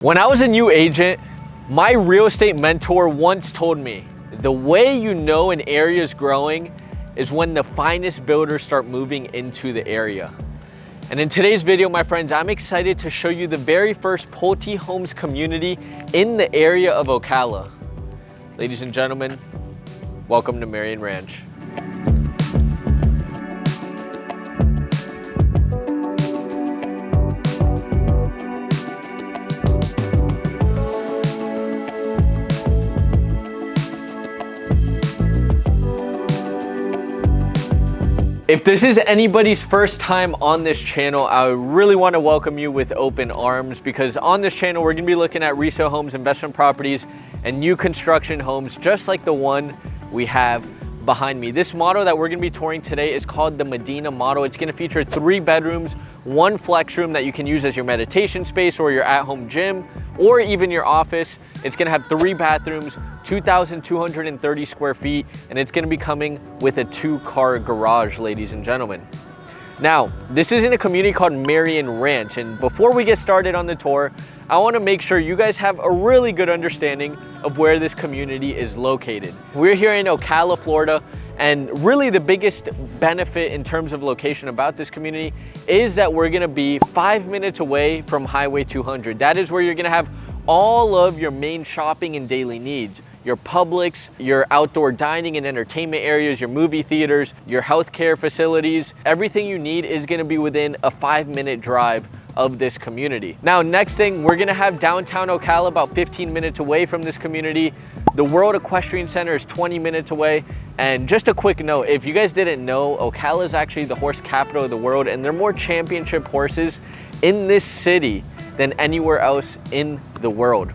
When I was a new agent, my real estate mentor once told me, the way you know an area is growing is when the finest builders start moving into the area. And in today's video, my friends, I'm excited to show you the very first Pulte Homes community in the area of Ocala. Ladies and gentlemen, welcome to Marion Ranch. If this is anybody's first time on this channel, I really want to welcome you with open arms, because on this channel, we're going to be looking at resale homes, investment properties, and new construction homes, just like the one we have behind me. This model that we're going to be touring today is called the Medina model. It's going to feature 3 bedrooms, 1 flex room that you can use as your meditation space or your at-home gym, or even your office. It's going to have 3 bathrooms, 2,230 square feet, and it's going to be coming with a 2-car garage, ladies and gentlemen. Now, this is in a community called Marion Ranch, and before we get started on the tour, I want to make sure you guys have a really good understanding of where this community is located. We're here in Ocala, Florida, and really the biggest benefit in terms of location about this community is that we're going to be 5 minutes away from Highway 200. That is where you're going to have all of your main shopping and daily needs. Your Publix, your outdoor dining and entertainment areas, your movie theaters, your healthcare facilities. Everything you need is going to be within a 5-minute drive of this community. Now, next thing, we're going to have downtown Ocala about 15 minutes away from this community. The World Equestrian Center is 20 minutes away. And just a quick note, if you guys didn't know, Ocala is actually the horse capital of the world, and there are more championship horses in this city than anywhere else in the world.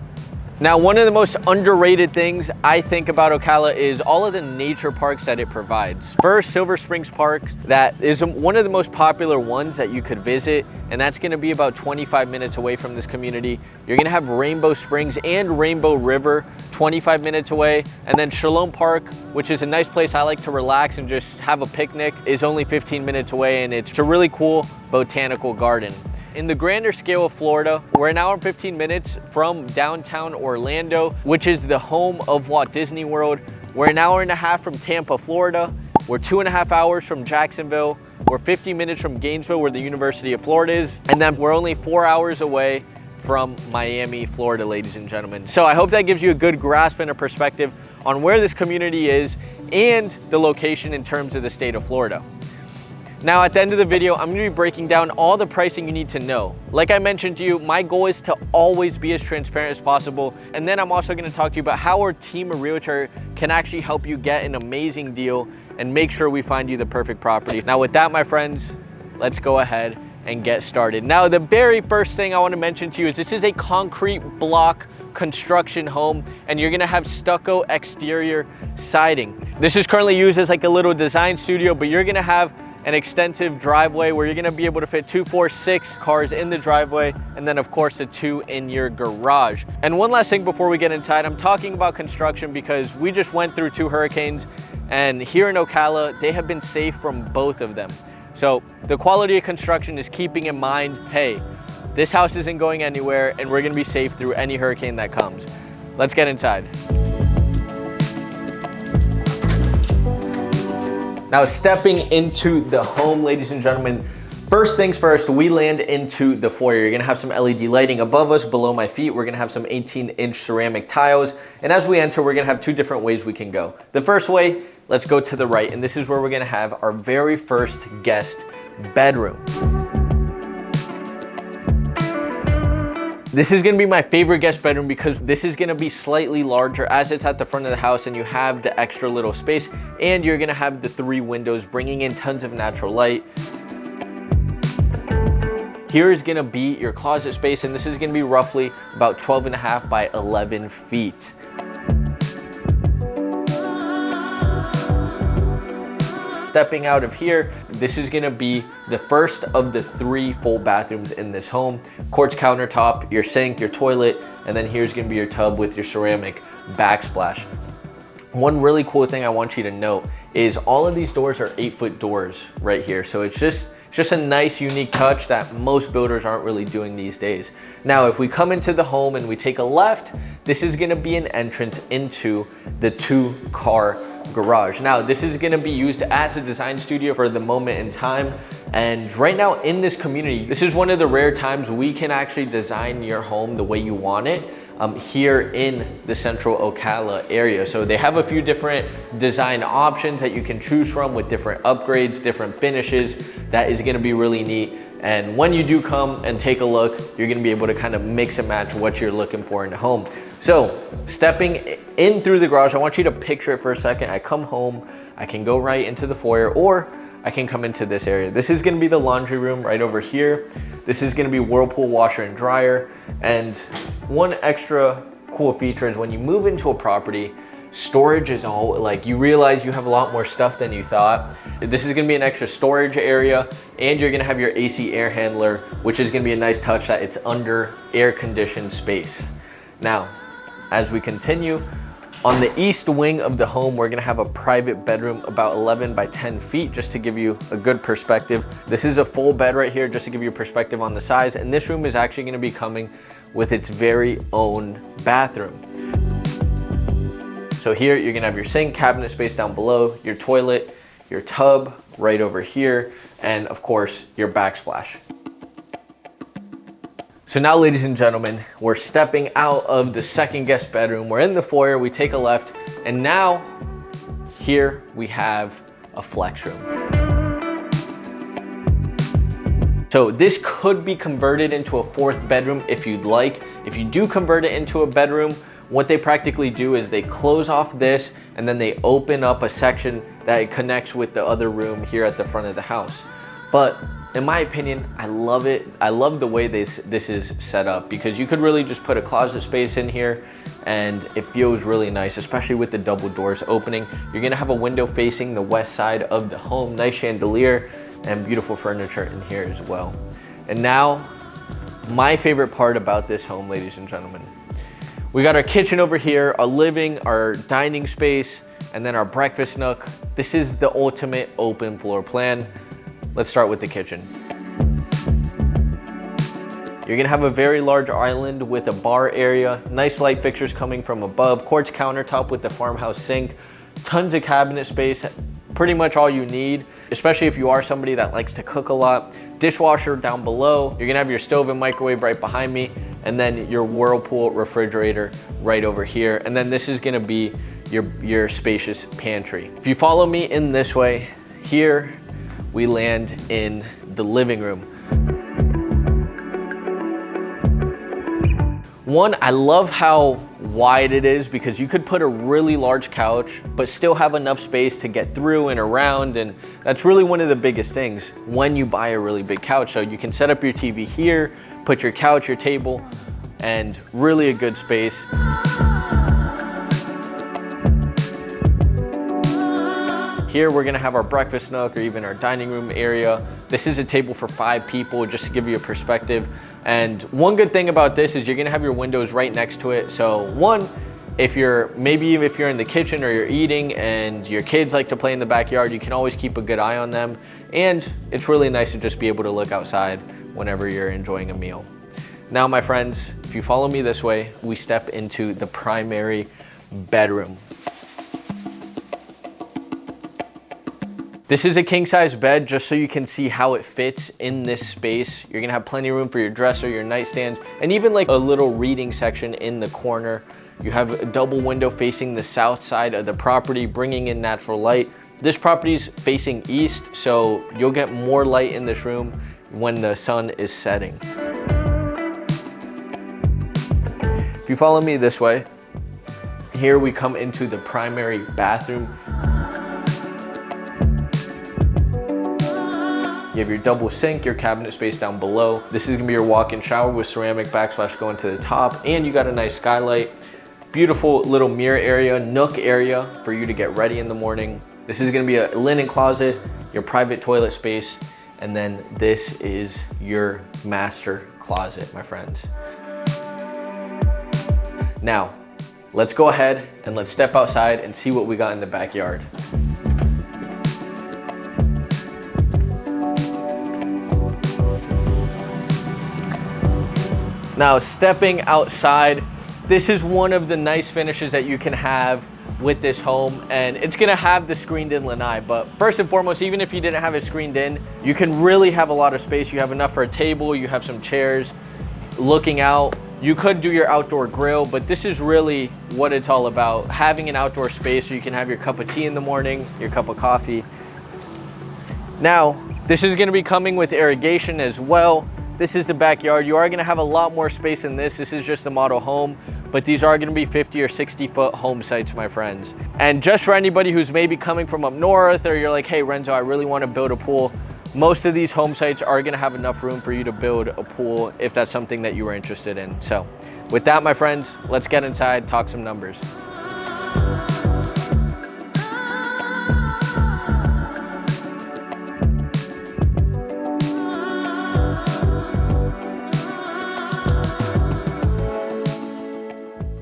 Now, one of the most underrated things I think about Ocala is all of the nature parks that it provides. First, Silver Springs Park, that is one of the most popular ones that you could visit, and that's going to be about 25 minutes away from this community. You're going to have Rainbow Springs and Rainbow River 25 minutes away, and then Shalom Park, which is a nice place I like to relax and just have a picnic, is only 15 minutes away, and it's a really cool botanical garden. In the grander scale of Florida, we're an hour and 15 minutes from downtown Orlando, which is the home of Walt Disney World. We're an hour and a half from Tampa, Florida. We're 2.5 hours from Jacksonville. We're 50 minutes from Gainesville, where the University of Florida is. And then we're only 4 hours away from Miami, Florida, ladies and gentlemen. So I hope that gives you a good grasp and a perspective on where this community is and the location in terms of the state of Florida. Now, at the end of the video, I'm going to be breaking down all the pricing you need to know. Like I mentioned to you, my goal is to always be as transparent as possible. And then I'm also going to talk to you about how our team of realtors can actually help you get an amazing deal and make sure we find you the perfect property. Now, with that, my friends, let's go ahead and get started. Now, the very first thing I want to mention to you is this is a concrete block construction home, and you're going to have stucco exterior siding. This is currently used as like a little design studio, but you're going to have an extensive driveway where you're going to be able to fit 2, 4, 6 cars in the driveway, and then of course the 2 in your garage. And one last thing before we get inside, I'm talking about construction because we just went through 2 hurricanes, and here in Ocala, they have been safe from both of them. So the quality of construction is keeping in mind, hey, this house isn't going anywhere and we're going to be safe through any hurricane that comes. Let's get inside. Now, stepping into the home, ladies and gentlemen, first things first, we land into the foyer. You're gonna have some LED lighting above us, below my feet. We're gonna have some 18-inch ceramic tiles. And as we enter, we're gonna have 2 different ways we can go. The first way, let's go to the right. And this is where we're gonna have our very first guest bedroom. This is gonna be my favorite guest bedroom because this is gonna be slightly larger as it's at the front of the house, and you have the extra little space, and you're gonna have the 3 windows bringing in tons of natural light. Here is gonna be your closet space, and this is gonna be roughly about 12.5 by 11 feet. Stepping out of here, this is gonna be the first of the 3 full bathrooms in this home. Quartz countertop, your sink, your toilet, and then here's gonna be your tub with your ceramic backsplash. One really cool thing I want you to note is all of these doors are 8-foot doors right here. So it's just It's just a nice, unique touch that most builders aren't really doing these days. Now, if we come into the home and we take a left, this is gonna be an entrance into the 2-car garage. Now, this is gonna be used as a design studio for the moment in time. And right now in this community, this is one of the rare times we can actually design your home the way you want it. Here in the central Ocala area. So they have a few different design options that you can choose from with different upgrades, different finishes. That is gonna be really neat. And when you do come and take a look, you're gonna be able to kind of mix and match what you're looking for in the home. So stepping in through the garage, I want you to picture it for a second. I come home, I can go right into the foyer, or I can come into this area. This is gonna be the laundry room right over here. This is gonna be whirlpool washer and dryer. And one extra cool feature is when you move into a property, storage is all, like, you realize you have a lot more stuff than you thought. This is gonna be an extra storage area, and you're gonna have your AC air handler, which is gonna be a nice touch that it's under air conditioned space. Now, as we continue, on the east wing of the home, we're gonna have a private bedroom about 11 by 10 feet, just to give you a good perspective. This is a full bed right here, just to give you a perspective on the size. And this room is actually gonna be coming with its very own bathroom. So here, you're gonna have your sink, cabinet space down below, your toilet, your tub right over here, and of course, your backsplash. So now, ladies and gentlemen, we're stepping out of the second guest bedroom. We're in the foyer, we take a left, and now here we have a flex room. So this could be converted into a 4th bedroom if you'd like. If you do convert it into a bedroom, what they practically do is they close off this and then they open up a section that connects with the other room here at the front of the house. But in my opinion, I love it. I love the way this is set up, because you could really just put a closet space in here and it feels really nice, especially with the double doors opening. You're gonna have a window facing the west side of the home, nice chandelier and beautiful furniture in here as well. And now, my favorite part about this home, ladies and gentlemen. We got our kitchen over here, our living, our dining space, and then our breakfast nook. This is the ultimate open floor plan. Let's start with the kitchen. You're gonna have a very large island with a bar area, nice light fixtures coming from above, quartz countertop with the farmhouse sink, tons of cabinet space, pretty much all you need, especially if you are somebody that likes to cook a lot. Dishwasher down below. You're gonna have your stove and microwave right behind me, and then your Whirlpool refrigerator right over here. And then this is gonna be your spacious pantry. If you follow me in this way, here we land in the living room. One, I love how wide it is, because you could put a really large couch but still have enough space to get through and around, and that's really one of the biggest things when you buy a really big couch. So you can set up your TV here, put your couch, your table, and really a good space. Here we're gonna have our breakfast nook, or even our dining room area. This is a table for 5 people, just to give you a perspective. And one good thing about this is you're gonna have your windows right next to it. So one, if you're in the kitchen or you're eating and your kids like to play in the backyard, you can always keep a good eye on them. And it's really nice to just be able to look outside whenever you're enjoying a meal. Now, my friends, if you follow me this way, we step into the primary bedroom. This is a king size bed, just so you can see how it fits in this space. You're gonna have plenty of room for your dresser, your nightstands, and even like a little reading section in the corner. You have a double window facing the south side of the property, bringing in natural light. This property's facing east, so you'll get more light in this room when the sun is setting. If you follow me this way, here we come into the primary bathroom. You have your double sink, your cabinet space down below. This is gonna be your walk-in shower with ceramic backsplash going to the top, and you got a nice skylight. Beautiful little mirror area, nook area for you to get ready in the morning. This is gonna be a linen closet, your private toilet space, and then this is your master closet, my friends. Now, let's go ahead and let's step outside and see what we got in the backyard. Now, stepping outside, this is one of the nice finishes that you can have with this home, and it's gonna have the screened in lanai. But first and foremost, even if you didn't have it screened in, you can really have a lot of space. You have enough for a table, you have some chairs looking out. You could do your outdoor grill, but this is really what it's all about, having an outdoor space so you can have your cup of tea in the morning, your cup of coffee. Now, this is gonna be coming with irrigation as well. This is the backyard. You are gonna have a lot more space in this. This is just a model home, but these are gonna be 50 or 60 foot home sites, my friends. And just for anybody who's maybe coming from up north, or you're like, hey Renzo, I really wanna build a pool, most of these home sites are gonna have enough room for you to build a pool if that's something that you were interested in. So with that, my friends, let's get inside, talk some numbers.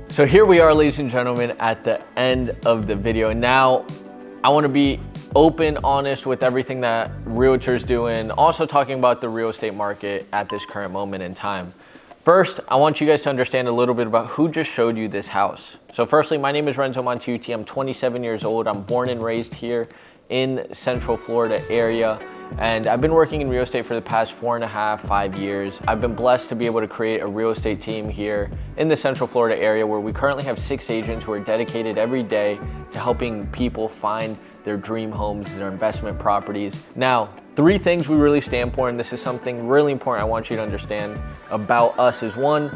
So here we are, ladies and gentlemen, at the end of the video. And now I want to be open, honest with everything that realtors do, and also talking about the real estate market at this current moment in time. First, I want you guys to understand a little bit about who just showed you this house. So firstly, my name is Renzo Montaiuti. I'm 27 years old. I'm born and raised here in Central Florida area. And I've been working in real estate for the past 4.5, 5 years. I've been blessed to be able to create a real estate team here in the Central Florida area, where we currently have 6 agents who are dedicated every day to helping people find their dream homes, their investment properties. Now, 3 things we really stand for, and this is something really important I want you to understand about us, is 1,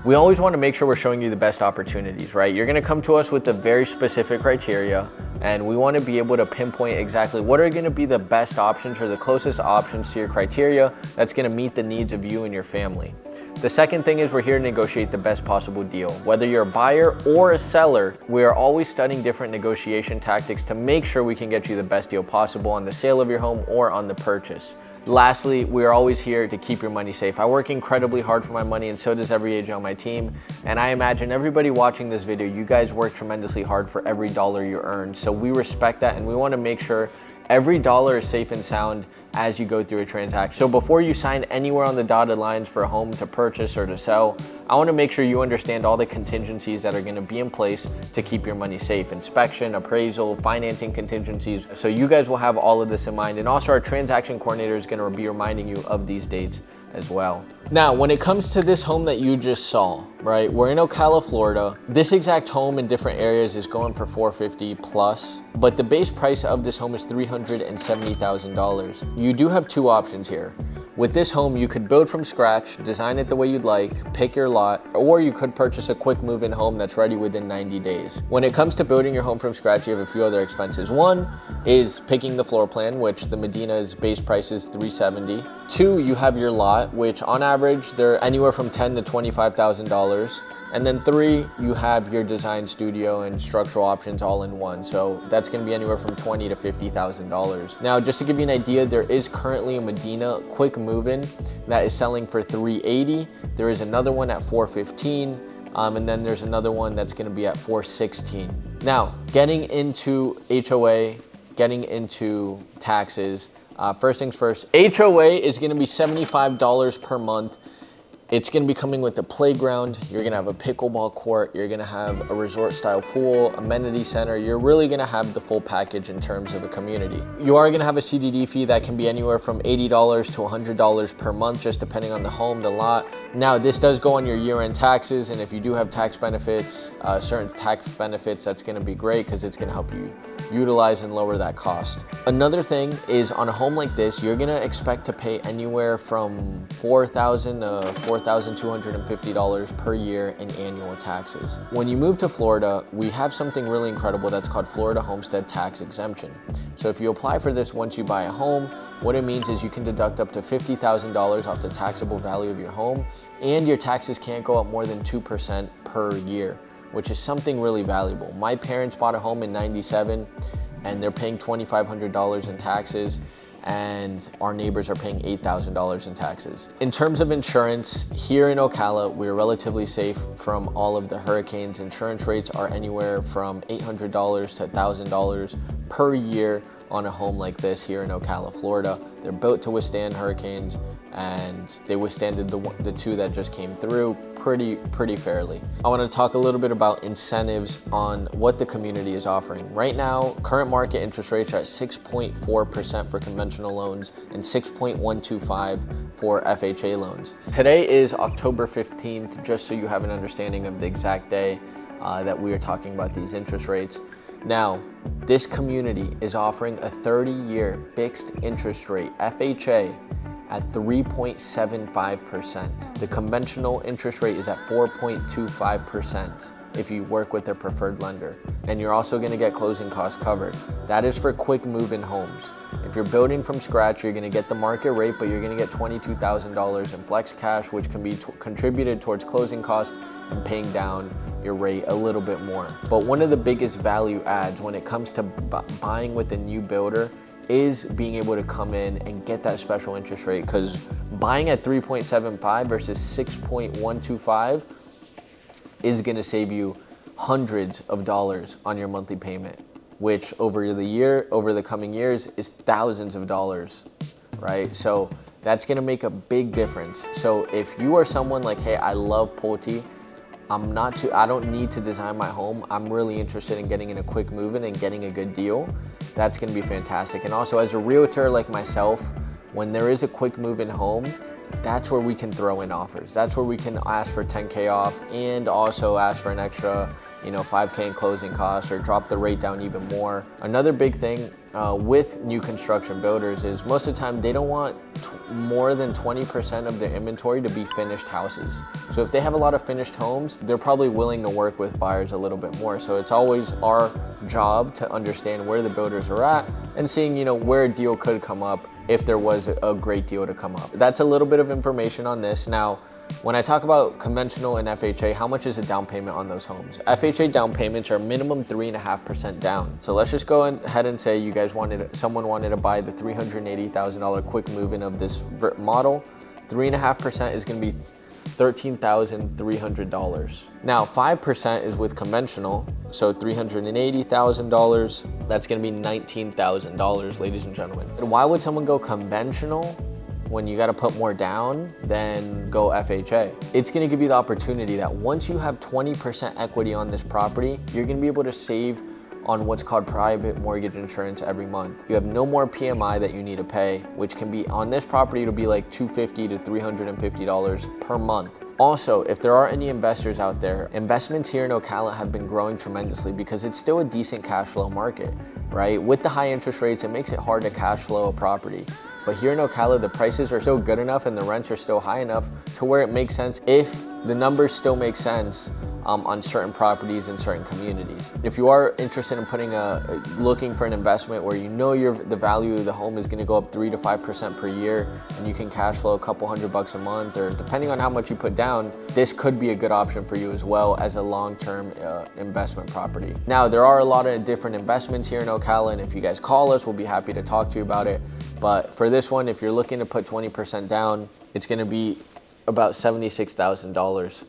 we always want to make sure we're showing you the best opportunities, right? You're going to come to us with a very specific criteria, and we want to be able to pinpoint exactly what are going to be the best options or the closest options to your criteria that's going to meet the needs of you and your family. The second thing is we're here to negotiate the best possible deal. Whether you're a buyer or a seller, we are always studying different negotiation tactics to make sure we can get you the best deal possible on the sale of your home or on the purchase. Lastly, we are always here to keep your money safe. I work incredibly hard for my money, and so does every agent on my team. And I imagine everybody watching this video, you guys work tremendously hard for every dollar you earn. So we respect that, and we want to make sure every dollar is safe and sound as you go through a transaction. So before you sign anywhere on the dotted lines for a home to purchase or to sell, I want to make sure you understand all the contingencies that are going to be in place to keep your money safe. Inspection, appraisal, financing contingencies. So you guys will have all of this in mind. And also our transaction coordinator is going to be reminding you of these dates as well. Now, when it comes to this home that you just saw, right? We're in Ocala, Florida. This exact home in different areas is going for $450 plus, but the base price of this home is $370,000. You do have 2 options here. With this home, you could build from scratch, design it the way you'd like, pick your lot, or you could purchase a quick move-in home that's ready within 90 days. When it comes to building your home from scratch, you have a few other expenses. 1 is picking the floor plan, which the Medina's base price is $370. 2, you have your lot, which on average, they're anywhere from $10,000 to $25,000. And then 3, you have your design studio and structural options all in one. So that's gonna be anywhere from $20,000 to $50,000. Now, just to give you an idea, there is currently a Medina quick move-in that is selling for $380. There is another one at $415. And then there's another one that's gonna be at $416. Now, getting into HOA, getting into taxes, first things first, HOA is gonna be $75 per month. It's gonna be coming with a playground. You're gonna have a pickleball court. You're gonna have a resort style pool, amenity center. You're really gonna have the full package in terms of a community. You are gonna have a CDD fee that can be anywhere from $80 to $100 per month, just depending on the home, the lot. Now, this does go on your year-end taxes, and if you do have tax benefits, certain tax benefits, that's gonna be great because it's gonna help you utilize and lower that cost. Another thing is, on a home like this, you're gonna expect to pay anywhere from $4,000 to $4,250 per year in annual taxes. When you move to Florida, we have something really incredible that's called Florida Homestead Tax Exemption. So if you apply for this once you buy a home, what it means is you can deduct up to $50,000 off the taxable value of your home, and your taxes can't go up more than 2% per year, which is something really valuable. My parents bought a home in '97 and they're paying $2,500 in taxes, and our neighbors are paying $8,000 in taxes. In terms of insurance, here in Ocala, we're relatively safe from all of the hurricanes. Insurance rates are anywhere from $800 to $1,000 per year on a home like this here in Ocala, Florida. They're built to withstand hurricanes, and they withstanded the two that just came through pretty fairly. I want to talk a little bit about incentives on what the community is offering. Right now, current market interest rates are at 6.4% for conventional loans and 6.125 for FHA loans. Today is October 15th, just so you have an understanding of the exact day that we are talking about these interest rates. Now, this community is offering a 30-year fixed interest rate, FHA, at 3.75%. The conventional interest rate is at 4.25% if you work with their preferred lender. And you're also gonna get closing costs covered. That is for quick move-in homes. If you're building from scratch, you're gonna get the market rate, but you're gonna get $22,000 in flex cash, which can be contributed towards closing costs and paying down your rate a little bit more. But one of the biggest value adds when it comes to buying with a new builder is being able to come in and get that special interest rate, because buying at 3.75 versus 6.125 is gonna save you hundreds of dollars on your monthly payment, which over the coming years is thousands of dollars, right? So that's gonna make a big difference. So if you are someone like, hey, I love Pulte, I don't need to design my home, I'm really interested in getting in a quick move-in and getting a good deal, that's gonna be fantastic. And also, as a realtor like myself, when there is a quick move-in home, that's where we can throw in offers. That's where we can ask for 10K off and also ask for an extra, 5K in closing costs, or drop the rate down even more. Another big thing with new construction builders is most of the time they don't want more than 20% of their inventory to be finished houses. So if they have a lot of finished homes, they're probably willing to work with buyers a little bit more. So it's always our job to understand where the builders are at and seeing, where a deal could come up if there was a great deal to come up. That's a little bit of information on this. Now, when I talk about conventional and FHA, how much is a down payment on those homes? FHA down payments are minimum 3.5% down. So let's just go ahead and say someone wanted to buy the $380,000 quick move-in of this model. 3.5% is gonna be $13,300. Now, 5% is with conventional, so $380,000. That's gonna be $19,000, ladies and gentlemen. And why would someone go conventional when you got to put more down than go FHA? It's going to give you the opportunity that once you have 20% equity on this property, you're going to be able to save on what's called private mortgage insurance every month. You have no more PMI that you need to pay, which can be on this property, it'll be like $250 to $350 per month. Also, if there are any investors out there, investments here in Ocala have been growing tremendously because it's still a decent cash flow market, right? With the high interest rates, it makes it hard to cash flow a property. But here in Ocala, the prices are still good enough and the rents are still high enough to where it makes sense if the numbers still make sense on certain properties in certain communities. If you are interested in looking for an investment where the value of the home is gonna go up 3 to 5% per year and you can cash flow a couple $100 a month, or depending on how much you put down, this could be a good option for you as well as a long-term investment property. Now, there are a lot of different investments here in Ocala, and if you guys call us, we'll be happy to talk to you about it. But for this one, if you're looking to put 20% down, it's gonna be about $76,000.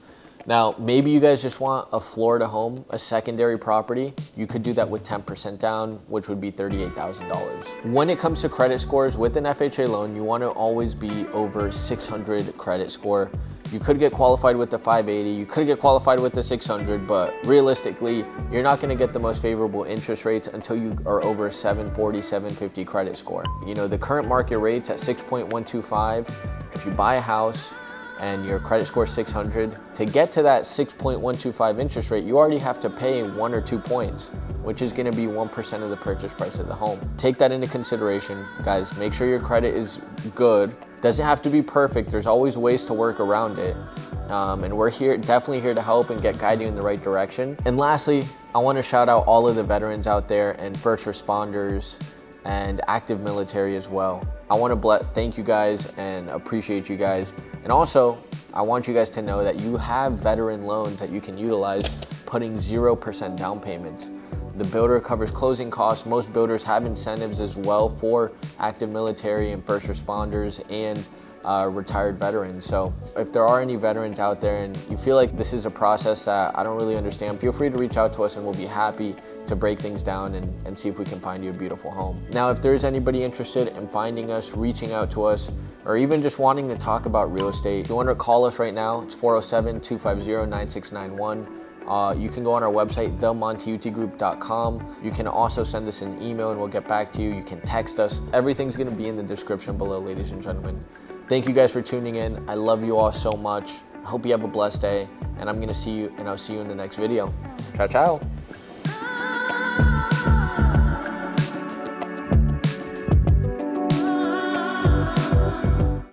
Now, maybe you guys just want a Florida home, a secondary property. You could do that with 10% down, which would be $38,000. When it comes to credit scores with an FHA loan, you want to always be over 600 credit score. You could get qualified with the 580, you could get qualified with the 600, but realistically, you're not gonna get the most favorable interest rates until you are over 740, 750 credit score. The current market rates at 6.125, if you buy a house and your credit score is 600, to get to that 6.125 interest rate, you already have to pay 1 or 2 points, which is gonna be 1% of the purchase price of the home. Take that into consideration, guys. Make sure your credit is good. Doesn't have to be perfect. There's always ways to work around it. And we're definitely here to help and guide you in the right direction. And lastly, I wanna shout out all of the veterans out there and first responders and active military as well. I want to thank you guys and appreciate you guys. And also, I want you guys to know that you have veteran loans that you can utilize, putting 0% down payments. The builder covers closing costs. Most builders have incentives as well for active military and first responders and retired veterans. So if there are any veterans out there and you feel like this is a process that I don't really understand, feel free to reach out to us and we'll be happy to break things down and see if we can find you a beautiful home. Now, if there's anybody interested in finding us, reaching out to us, or even just wanting to talk about real estate, if you want to call us right now, it's 407-250-9691. You can go on our website, themontaiutigroup.com. You can also send us an email and we'll get back to you. You can text us. Everything's going to be in the description below, ladies and gentlemen. Thank you guys for tuning in. I love you all so much. I hope you have a blessed day, and I'll see you in the next video. Ciao, ciao.